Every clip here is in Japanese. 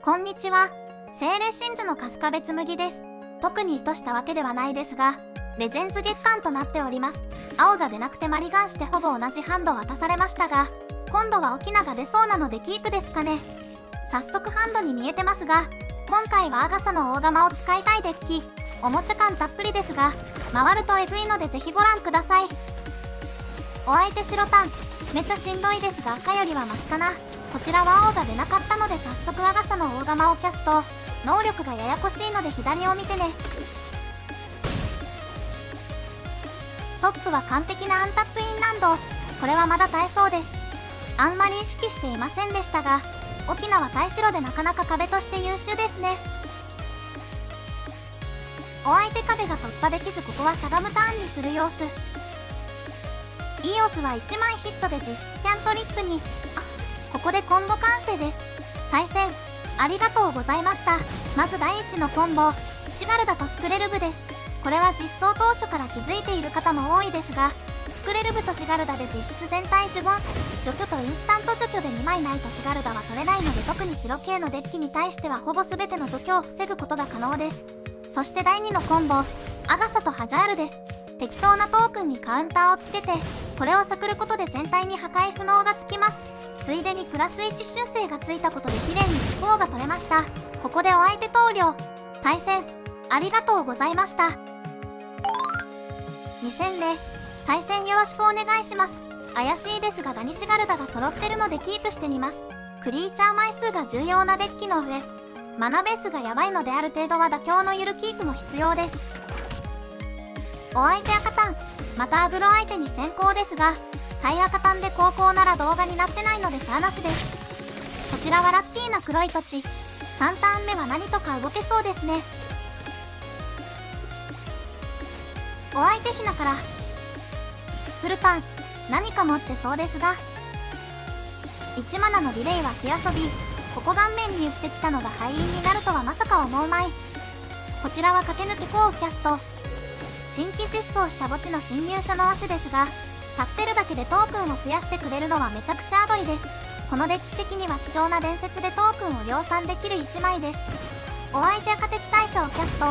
こんにちは。聖霊真珠の春日部紬です。特に意図したわけではないですが、レジェンズ月間となっております。青が出なくてマリガンしてほぼ同じハンド渡されましたが、今度はオキナが出そうなのでキープですかね。早速ハンドに見えてますが、今回はアガサの大釜を使いたいデッキ。おもちゃ感たっぷりですが、回るとエグいのでぜひご覧ください。お相手白タン、めちゃしんどいですが赤よりはマシかな。こちらは青が出なかったので早速アガサの大釜をキャスト。能力がややこしいので左を見てね。トップは完璧なアンタップインランド。これはまだ耐えそうです。あんまり意識していませんでしたが、沖縄耐え白でなかなか壁として優秀ですね。お相手壁が突破できずここはしゃがむターンにする様子。イオスは1枚ヒットで実質キャントリックに。ここでコンボ完成です。対戦ありがとうございました。まず第1のコンボ、シガルダとスクレルブです。これは実装当初から気づいている方も多いですが、スクレルブとシガルダで実質全体呪言、除去とインスタント除去で2枚ないとシガルダは取れないので、特に白系のデッキに対してはほぼ全ての除去を防ぐことが可能です。そして第2のコンボ、アガサとハジャールです。適当なトークンにカウンターをつけて、これを探ることで全体に破壊不能がつきます。ついでにプラス1修正がついたことで綺麗に4が取れました。ここでお相手投了。対戦ありがとうございました。2戦目、対戦よろしくお願いします。怪しいですがダニシガルダが揃ってるのでキープしてみます。クリーチャー枚数が重要なデッキの上、マナベースがやばいのである程度は妥協のゆるキープも必要です。お相手赤タン、またアグロ相手に先行ですが、対赤タンで高校なら動画になってないのでしゃあなしです。こちらはラッキーな黒い土地。3ターン目は何とか動けそうですね。お相手ひなからフルパン、何か持ってそうですが、1マナのリレイは火遊び。ここ顔面に言ってきたのが敗因になるとはまさか思うまい。こちらは駆け抜け4をキャスト。新規実装した墓地の侵入者の足ですが、立ってるだけでトークンを増やしてくれるのはめちゃくちゃアドいです。このデッキ的には貴重な伝説でトークンを量産できる1枚です。お相手赤敵大将をキャスト。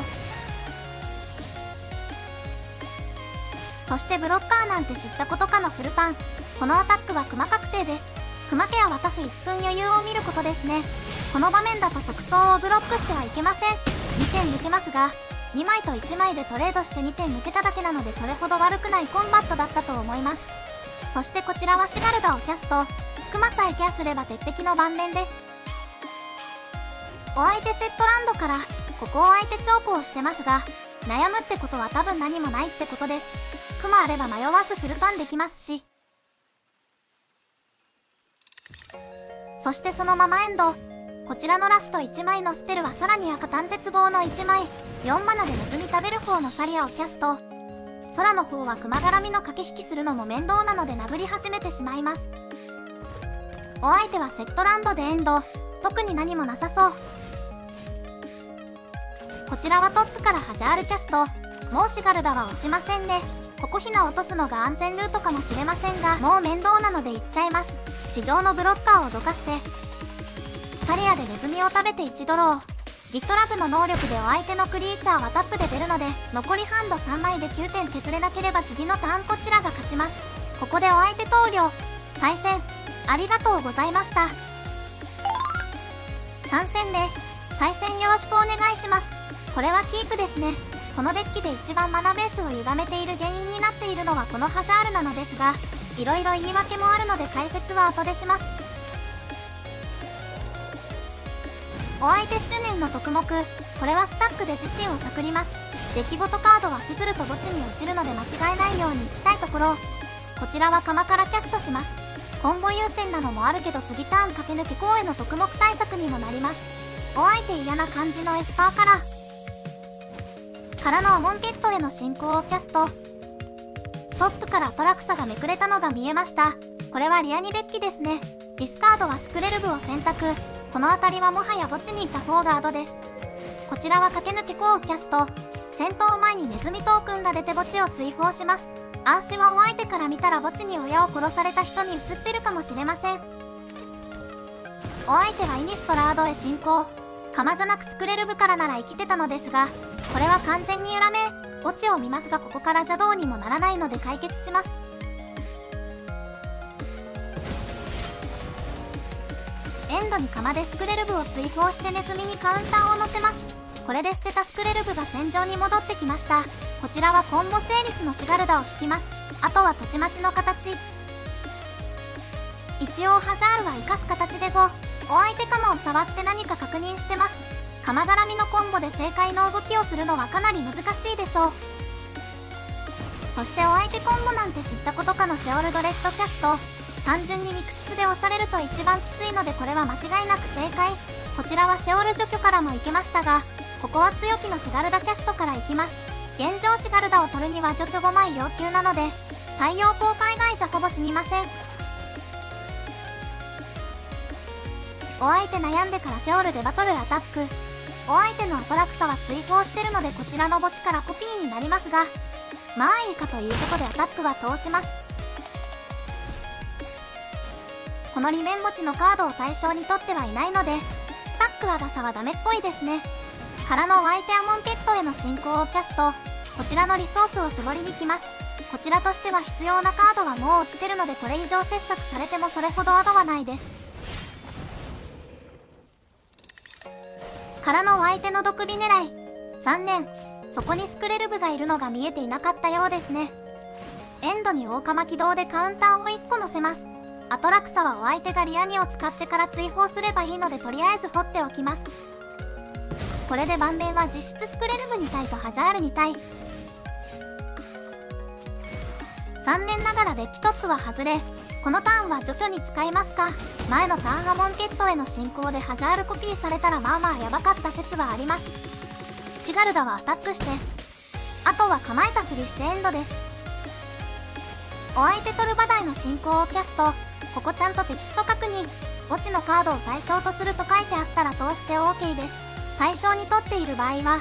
そしてブロッカーなんて知ったことかのフルパン。このアタックはクマ確定です。クマケアはタフ1分余裕を見ることですね。この場面だと即走をブロックしてはいけません。2点抜けますが、2枚と1枚でトレードして2点抜けただけなのでそれほど悪くないコンバットだったと思います。そしてこちらはシガルダをキャスト。クマさえケアすれば鉄壁の盤面です。お相手セットランドからここを相手チョークをしてますが、悩むってことは多分何もないってことです。クマあれば迷わずフルパンできますし。そしてそのままエンド。こちらのラスト1枚のスペルはさらに赤単絶望の1枚。4マナでネズミ食べる方のサリアをキャスト。空の方は熊絡みの駆け引きするのも面倒なので殴り始めてしまいます。お相手はセットランドでエンド。特に何もなさそう。こちらはトップからハジャールキャスト。もうシガルダは落ちませんね。ここヒナ落とすのが安全ルートかもしれませんが、もう面倒なので行っちゃいます。地上のブロッカーをどかしてサリアでネズミを食べて1ドロー。リトラブの能力でお相手のクリーチャーはタップで出るので、残りハンド3枚で9点削れなければ次のターンこちらが勝ちます。ここでお相手投了。対戦ありがとうございました。3戦目、対戦よろしくお願いします。これはキープですね。このデッキで一番マナベースを歪めている原因になっているのはこのハジャールなのですが、いろいろ言い訳もあるので解説は後でします。お相手執念の特目、これはスタックで自身を探ります。出来事カードはフズルと墓地に落ちるので間違えないようにいきたいところ。こちらは釜からキャストします。コンボ優先なのもあるけど次ターン駆け抜け公への特目対策にもなります。お相手嫌な感じのエスパーからのオモンペットへの進行をキャスト。トップからトラクサがめくれたのが見えました。これはリアニデッキですね。ディスカードはスクレルブを選択。この辺りはもはや墓地にいた方がアドです。こちらは駆け抜け4をキャスト。戦闘前にネズミトークンが出て墓地を追放します。暗視はお相手から見たら墓地に親を殺された人に映ってるかもしれません。お相手はイニストラードへ進行。釜じゃなくスクレル部からなら生きてたのですが、これは完全に裏目。墓地を見ますが、ここからじゃどうにもならないので解決します。エンドに釜でスクレル部を追放してネズミにカウンターを乗せます。これで捨てたスクレル部が戦場に戻ってきました。こちらはコンボ成立のシガルダを引きます。あとは土地待ちの形。一応ハジャールは生かす形で5。お相手釜を触って何か確認してます。釜絡みのコンボで正解の動きをするのはかなり難しいでしょう。そしてお相手コンボなんて知ったことかのシェオルドレッドキャスト。単純に肉質で押されると一番きついので、これは間違いなく正解。こちらはシェオル除去からもいけましたが、ここは強気のシガルダキャストからいきます。現状シガルダを取るには除去5枚要求なので、太陽光界外じゃほぼ死にません。お相手悩んでからシェオルでバトルアタック。お相手のアトラクサは追放してるので、こちらの墓地からコピーになりますが、まあいいかということでアタックは通します。この裏面墓地のカードを対象に取ってはいないので、スタックアガサはダメっぽいですね。からのお相手アモンペットへの進行をキャスト。こちらのリソースを絞りに来ます。こちらとしては必要なカードはもう落ちてるので、これ以上切削されてもそれほどアドはないです。からのお相手の毒火狙い。残念。そこにスクレル部がいるのが見えていなかったようですね。エンドに大釜起動でカウンターを1個乗せます。アトラクサはお相手がリアニを使ってから追放すればいいので、とりあえず掘っておきます。これで盤面は実質スクレル部2体とハジャール2体。残念ながらデッキトップは外れ、このターンは除去に使いますか。前のターンアモンケットへの進行でハジャールコピーされたらまあまあヤバかった説はあります。シガルダはアタックして、あとは構えたふりしてエンドです。お相手トルバダイの進行をキャスト。ここちゃんとテキスト確認。墓地のカードを対象とすると書いてあったら通して OK です。対象に取っている場合は、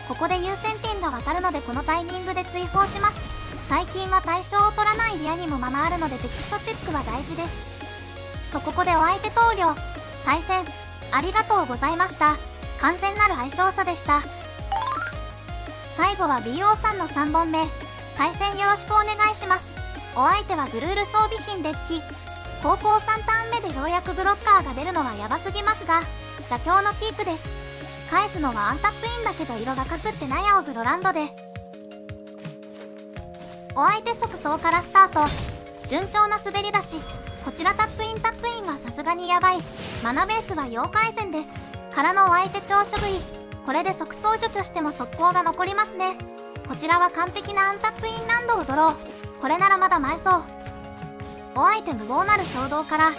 ここで優先権が渡るので、このタイミングで追放します。最近は対象を取らないリアにもままあるので、テキストチェックは大事です。とここでお相手投了。対戦ありがとうございました。完全なる相性差でした。最後は BO さんの3本目。対戦よろしくお願いします。お相手はグルール装備品デッキ。高校3ターン目でようやくブロッカーが出るのはヤバすぎますが、妥協のピークです。返すのはアンタップインだけど色がかすってナヤオブロランドで。お相手即走からスタート。順調な滑り出し。こちらタップインはさすがにヤバい。マナベースは要改善です。からのお相手超食い。これで即走除去しても速攻が残りますね。こちらは完璧なアンタップインランドをドロー。これならまだ前そう。お相手無謀なる衝動から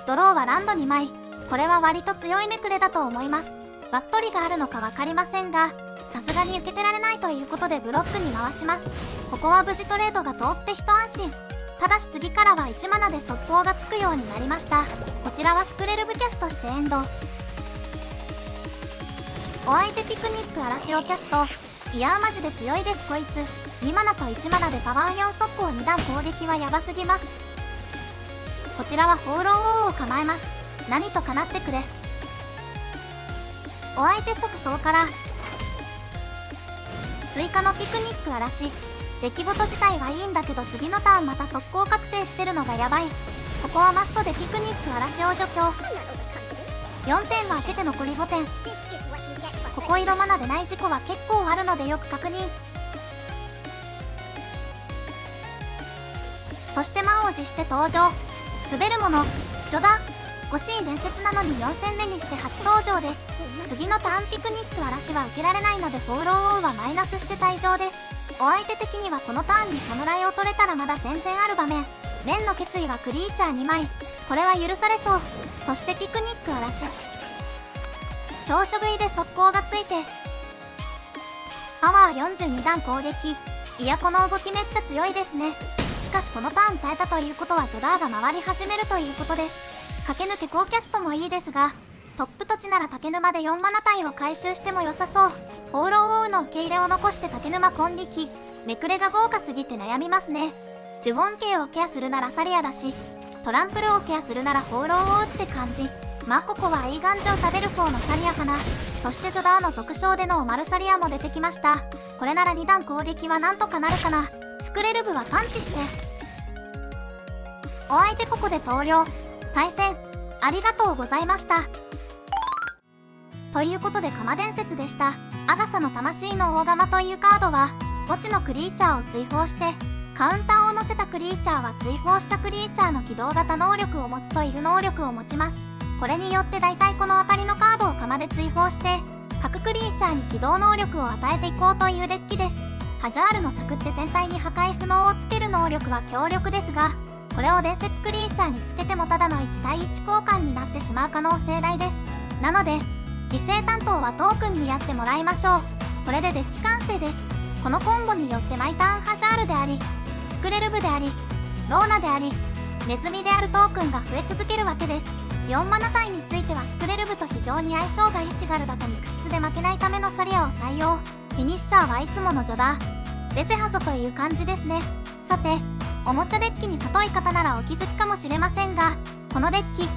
ドローはランド2枚。これは割と強いめくれだと思います。バットリがあるのか分かりませんが、さすがに受けてられないということでブロックに回します。ここは無事トレードが通って一安心。ただし次からは1マナで速攻がつくようになりました。こちらはスクレルブキャストしてエンド。お相手ピクニック嵐をキャスト。いやーマジで強いですこいつ。2マナと1マナでパワー4速攻2段攻撃はヤバすぎます。こちらはフォーロー王を構えます。何とかなってくれ。お相手即走から追加のピクニック嵐。出来事自体はいいんだけど、次のターンまた速攻確定してるのがヤバい。ここはマストでピクニック嵐を除去。4点は開けて残り5点。ここ色マナでない事故は結構あるのでよく確認。そして満を持して登場。滑るものジョダ。欲しい伝説なのに4戦目にして初登場です。次のターンピクニック嵐は受けられないのでフォーロー王はマイナスして退場です。お相手的にはこのターンに侍を取れたらまだ全然ある場面。連の決意はクリーチャー2枚。これは許されそう。そしてピクニック嵐。長所食いで速攻がついてパワー42段攻撃。いやこの動きめっちゃ強いですね。しかしこのターン耐えたということはジョダーが回り始めるということです。駆け抜け高キャストもいいですが、トップ土地なら竹沼で4マナ帯を回収しても良さそう。フォーロー王の受け入れを残して竹沼根力。めくれが豪華すぎて悩みますね。呪文系をケアするならサリアだし、トランプルをケアするならフォーロー王って感じ。マココはエイガンジを食べる方のサリアかな。そしてジョダーの続賞でのオマルサリアも出てきました。これなら2段攻撃はなんとかなるかな。スクレル部は感知して。お相手ここで投了。対戦ありがとうございました。ということで鎌伝説でした。アガサの魂の大釜というカードは墓地のクリーチャーを追放して、カウンターを乗せたクリーチャーは追放したクリーチャーの起動型能力を持つという能力を持ちます。これによって大体この当たりのカードを釜で追放して各クリーチャーに起動能力を与えていこうというデッキです。ハジャールの柵って全体に破壊不能をつける能力は強力ですが、これを伝説クリーチャーにつけてもただの1対1交換になってしまう可能性大です。なので犠牲担当はトークンにやってもらいましょう。これでデッキ完成です。このコンボによって毎ターンハジャールであり、スクレル部であり、ローナであり、ネズミであるトークンが増え続けるわけです。4マナ帯についてはスクレル部と非常に相性がいいシガルだと肉質で負けないためのサリアを採用。フィニッシャーはいつものジョダー、レジェハゾという感じですね。さて、おもちゃデッキに里い方ならお気づきかもしれませんが、このデッキ、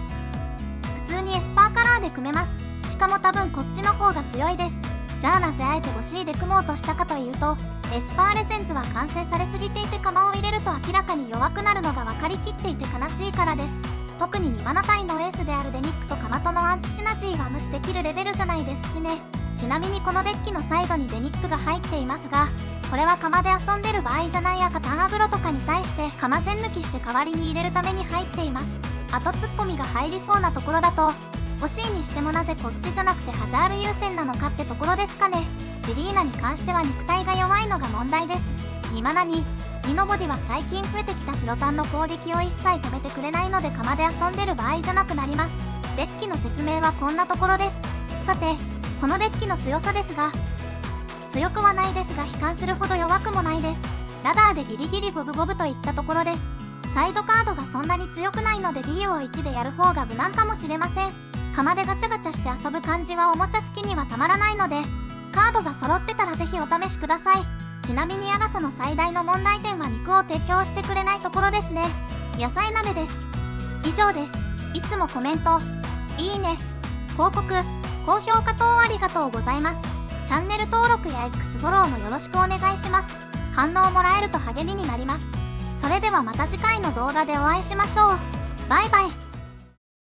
普通にエスパーカラーで組めます。しかも多分こっちの方が強いです。じゃあなぜあえて 5C で組もうとしたかというと、エスパーレジェンズは完成されすぎていて釜を入れると明らかに弱くなるのが分かりきっていて悲しいからです。特に2マナ帯のエースであるデニックとカマとのアンチシナジーは無視できるレベルじゃないですしね。ちなみにこのデッキのサイドにデニックが入っていますが、これは釜で遊んでる場合じゃない赤ターンアグロとかに対して釜全抜きして代わりに入れるために入っています。後突っ込みが入りそうなところだと、欲しいにしてもなぜこっちじゃなくてハジャール優先なのかってところですかね。ジリーナに関しては肉体が弱いのが問題です。2マナに2のボディは最近増えてきた白タンの攻撃を一切止めてくれないので釜で遊んでる場合じゃなくなります。デッキの説明はこんなところです。さて、このデッキの強さですが、強くはないですが悲観するほど弱くもないです。ラダーでギリギリ五分五分といったところです。サイドカードがそんなに強くないので B を1でやる方が無難かもしれません。釜でガチャガチャして遊ぶ感じはおもちゃ好きにはたまらないので、カードが揃ってたらぜひお試しください。ちなみにアガサの最大の問題点は肉を提供してくれないところですね。野菜鍋です。以上です。いつもコメント、いいね、広告、高評価等ありがとうございます。チャンネル登録や X フォローもよろしくお願いします。反応もらえると励みになります。それではまた次回の動画でお会いしましょう。バイバイ。